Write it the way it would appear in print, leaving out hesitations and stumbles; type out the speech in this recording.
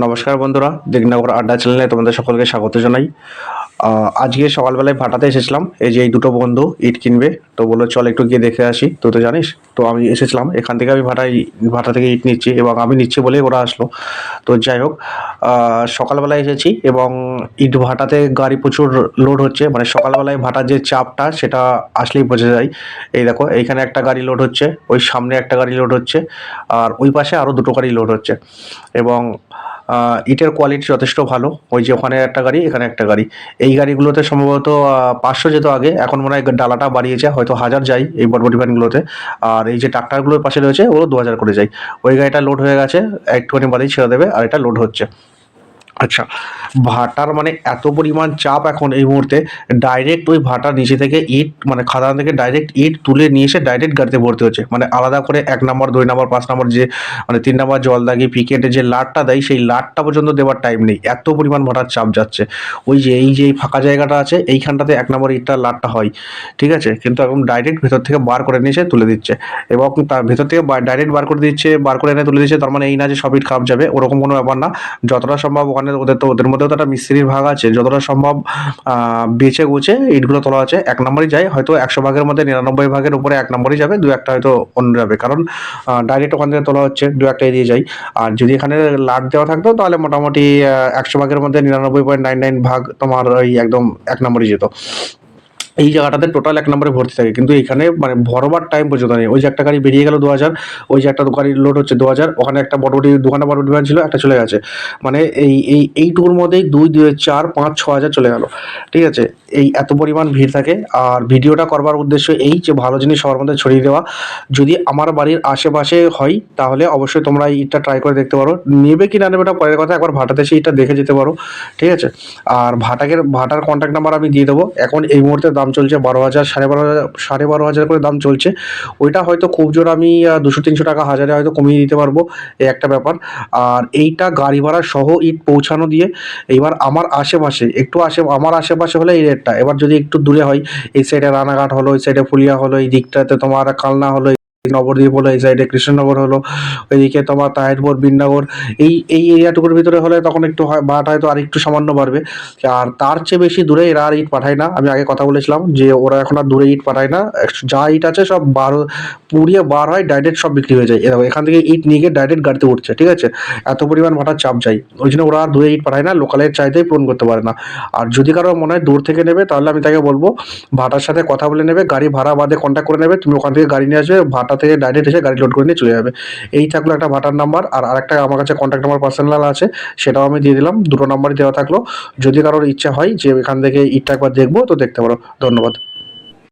নমস্কার বন্ধুরা, দিগনগর আড্ডা চ্যানেলে তোমাদের সকলকে স্বাগত জানাই। আজকে সকালবেলায় ভাটাতে এসেছিলাম। এই যে এই দুটো বন্ধু ইট কিনবে, তো বললো চল একটু গিয়ে দেখে আসি। তুই তো জানিস, তো আমি এসেছিলাম এখান থেকে। আমি ভাটা থেকে ইট নিচ্ছি এবং আমি নিচ্ছি বলেই ওরা আসলো। তো যাই হোক, সকালবেলায় এসেছি এবং ইট ভাটাতে গাড়ি প্রচুর লোড হচ্ছে। মানে সকালবেলায় ভাটার যে চাপটা সেটা আসলেই বোঝা যায়। এই দেখো, এইখানে একটা গাড়ি লোড হচ্ছে, ওই সামনে একটা গাড়ি লোড হচ্ছে, আর ওই পাশে আরও দুটো গাড়ি লোড হচ্ছে। এবং ইটের কোয়ালিটি যথেষ্ট ভালো। ওই যে ওখানে একটা গাড়ি, এখানে একটা গাড়ি। এই গাড়িগুলোতে সম্ভবত 500 যেত আগে, এখন মনে হয় ডালাটা বাড়িয়েছে, হয়তো 1000 যায় এই বড়বড়ি ভ্যানগুলোতে। আর এই যে ট্রাক্টরগুলোর পাশে রয়েছে ওগুলো 2000 করে যায়। ওই গাড়িটা লোড হয়ে গেছে, একটুখানি বাদেই ছেড়ে দেবে, আর এটা লোড হচ্ছে। আচ্ছা, ভাটার মানে এত পরিমাণ চাপ এখন এই মুহূর্তে, ডাইরেক্ট ওই ভাটার নিচে থেকে ইট, মানে খাদান থেকে ডাইরেক্ট ইট তুলে নিয়ে এসে ডাইরেক্ট গাড়িতে ভর্তি হচ্ছে। মানে আলাদা করে 1 নম্বর, 2 নম্বর, 5 নম্বর, যে মানে 3 নম্বর জলদাগি পিকেটে যে লাটটা দেয়, সেই লাটটা পর্যন্ত দেওয়ার টাইম নেই, এত পরিমাণ ভাটার চাপ যাচ্ছে। ওই যে এই ফাঁকা জায়গাটা আছে, এইখানটাতে 1 নম্বর ইটটার লাটটা হয়, ঠিক আছে, কিন্তু এখন ডাইরেক্ট ভেতর থেকে বার করে নিয়ে এসে তুলে দিচ্ছে। এবং তার ভেতর থেকে ডাইরেক্ট বার করে দিচ্ছে, বার করে এনে তুলে দিচ্ছে। তার মানে এই না যে সব ইট খারাপ যাবে, ওরকম কোনো ব্যাপার না। যতটা সম্ভব ওখানে ওদের মধ্যেও তো একটা মিস্ত্রির ভাগ আছে, যতটা সম্ভব বেছে গুছে ইটগুলো তোলা আছে। 1 নম্বরই যায়, হয়তো 100 ভাগের মধ্যে 99 ভাগের উপরে 1 নম্বরই যাবে, দু একটা হয়তো অন্য যাবে, কারণ ডাইরেক্ট ওখান থেকে তোলা হচ্ছে, দু একটা এড়িয়ে যায়। আর যদি এখানে লাট দেওয়া থাকতো তাহলে মোটামুটি 100 ভাগের মধ্যে 99.99 ভাগ তোমার ওই একদম 1 নম্বরই যেত। এই জায়গাটাতে টোটাল 1 নম্বরে ভর্তি থাকে, কিন্তু এখানে মানে ভরবার টাইম পর্যন্ত নেই। ওই যে একটা গাড়ি বেরিয়ে গেল 2000, ওই যে একটা গাড়ি লোড হচ্ছে 2000, ওখানে একটা বড়বড়ি দুখানা বড়বড়ি ভ্যান ছিল, একটা চলে গেছে। মানে এইটুকুর মধ্যেই 2 2 4 5 6000 চলে গেল, ঠিক আছে। এই এত পরিমাণ ভিড় থাকে। আর ভিডিওটা করবার উদ্দেশ্য এই যে ভালো জিনিস সবার মধ্যে ছড়িয়ে দেওয়া। যদি আমার বাড়ির আশেপাশে হয় তাহলে অবশ্যই তোমরা এই ইটটা ট্রাই করে দেখতে পারো। নেবে কি না নেবে এটা পরের কথা, একবার ভাটাতে এসে ইটটা দেখে যেতে পারো, ঠিক আছে। আর ভাটার কন্ট্যাক্ট নাম্বার আমি দিয়ে দেবো। এখন এই মুহূর্তে দাম চলছে 12,000, 12,500 করে দাম চলছে। ওইটা হয়তো খুব জোর আমি 200-300 টাকা হাজারে হয়তো কমিয়ে দিতে পারবো, এই একটা ব্যাপার। আর এইটা গাড়ি ভাড়া সহ ইট পৌঁছানো দিয়ে। এইবার আমার আশেপাশে হলে এই রেটটা, এবার যদি একটু দূরে হয়, এই সাইডে রানাঘাট হলো, এই সাইডে ফুলিয়া হলো, এই দিকটাতে তোমার কালনা হলো, নবদ্বীপ হলো, এই সাইডে কৃষ্ণনগর হলো, ওইদিকে তোমার তাহিরপুর, বিননগর, এই এরিয়াটুকুর ভিতরে হলে তখন একটু হয় ভাড়াটা হয়তো আর একটু সামান্য বাড়বে। আর তার চেয়ে বেশি দূরে এরা আর ইট পাঠায় না। আমি আগে কথা বলেছিলাম যে ওরা এখন আর দূরে ইট পাঠায় না। যা ইট আছে সব পুড়িয়ে বার হয়, ডাইরেক্ট সব বিক্রি হয়ে যায়। এরকম এখান থেকে ইট নিয়ে গিয়ে ডাইরেক্ট গাড়িতে উঠছে, ঠিক আছে। এত পরিমাণ ভাটার চাপ যায়, ওই জন্য ওরা আর দূরে ইট পাঠায় না, লোকালের চাহিদাই পূরণ করতে পারে না। আর যদি কারো মনে হয় দূর থেকে নেবে, তাহলে আমি তাকে বলবো ভাটার সাথে কথা বলে নেবে, গাড়ি ভাড়া বাদে কন্ট্যাক্ট করে নেবে। তুমি ওখান থেকে গাড়ি নিয়ে আসবে, ভাটা থেকে ডাইরেক্ট এসে গাড়ি লোড করে নিয়ে চলে যাবে। এই থাকলো একটা ভাটার নাম্বার। আর আরেকটা আমার কাছে কন্ট্যাক্ট নাম্বার পার্সোনাল আছে, সেটাও আমি দিয়ে দিলাম। দুটো নাম্বারই দেওয়া থাকলো। যদি কারোর ইচ্ছা হয় যে এখান থেকে ইটটা একবার দেখবো, তো দেখতে পারো। ধন্যবাদ।